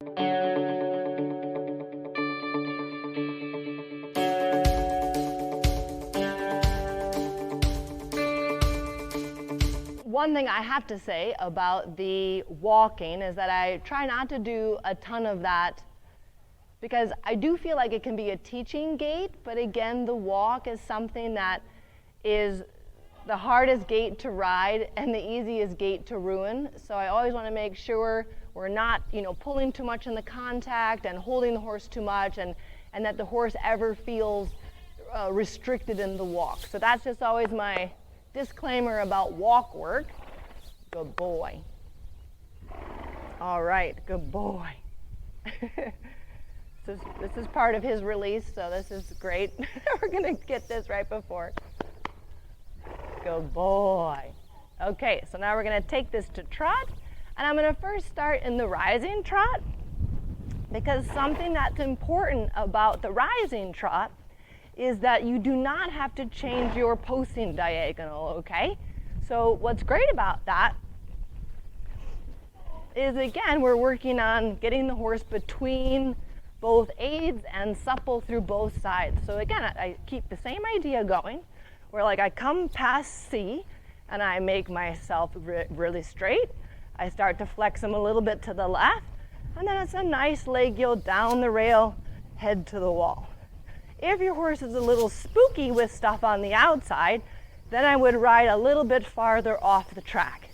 One thing I have to say about the walking is that I try not to do a ton of that, because I do feel like it can be a teaching gait, but again, the walk is something that is the hardest gait to ride and the easiest gait to ruin. So I always want to make sure we're not, pulling too much in the contact and holding the horse too much, and that the horse ever feels restricted in the walk. So that's just always my disclaimer about walk work. Good boy. All right, good boy. This is part of his release, so this is great. We're gonna get this right before. Good boy. Okay, so now we're gonna take this to trot, and I'm gonna first start in the rising trot, because something that's important about the rising trot is that you do not have to change your posting diagonal, okay? So what's great about that is, again, we're working on getting the horse between both aids and supple through both sides. So again, I keep the same idea going, where like I come past C and I make myself really straight. I start to flex them a little bit to the left, and then it's a nice leg yield down the rail, head to the wall. If your horse is a little spooky with stuff on the outside, then I would ride a little bit farther off the track.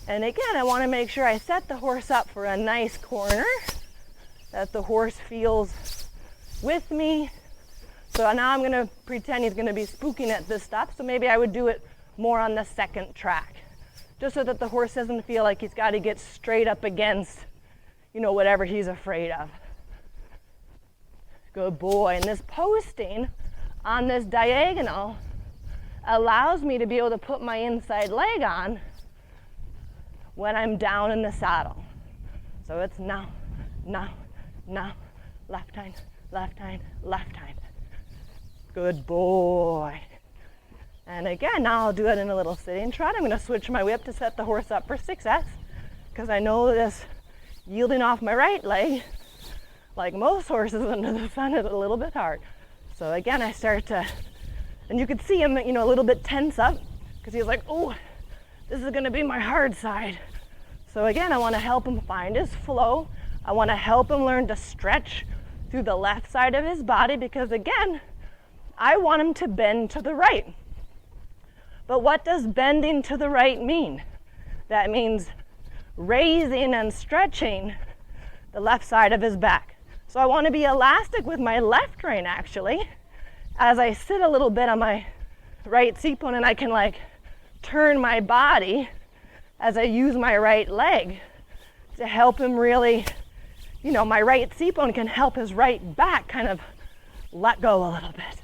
And again, I want to make sure I set the horse up for a nice corner, that the horse feels with me. So now I'm going to pretend he's going to be spooking at this stuff, so maybe I would do it more on the second track, just so that the horse doesn't feel like he's got to get straight up against, whatever he's afraid of. Good boy. And this posting on this diagonal allows me to be able to put my inside leg on when I'm down in the saddle. So it's now, left hind, left hind, left hind. Good boy. And again, now I'll do it in a little sitting trot. I'm going to switch my whip to set the horse up for success, because I know this yielding off my right leg, like most horses under the sun, is a little bit hard. So again, I start to, and you could see him, a little bit tense up, because he's like, oh, this is going to be my hard side. So again, I want to help him find his flow. I want to help him learn to stretch through the left side of his body, because again, I want him to bend to the right. But what does bending to the right mean? That means raising and stretching the left side of his back. So I want to be elastic with my left rein, actually, as I sit a little bit on my right seat bone, and I can turn my body as I use my right leg to help him really, my right seat bone can help his right back kind of let go a little bit.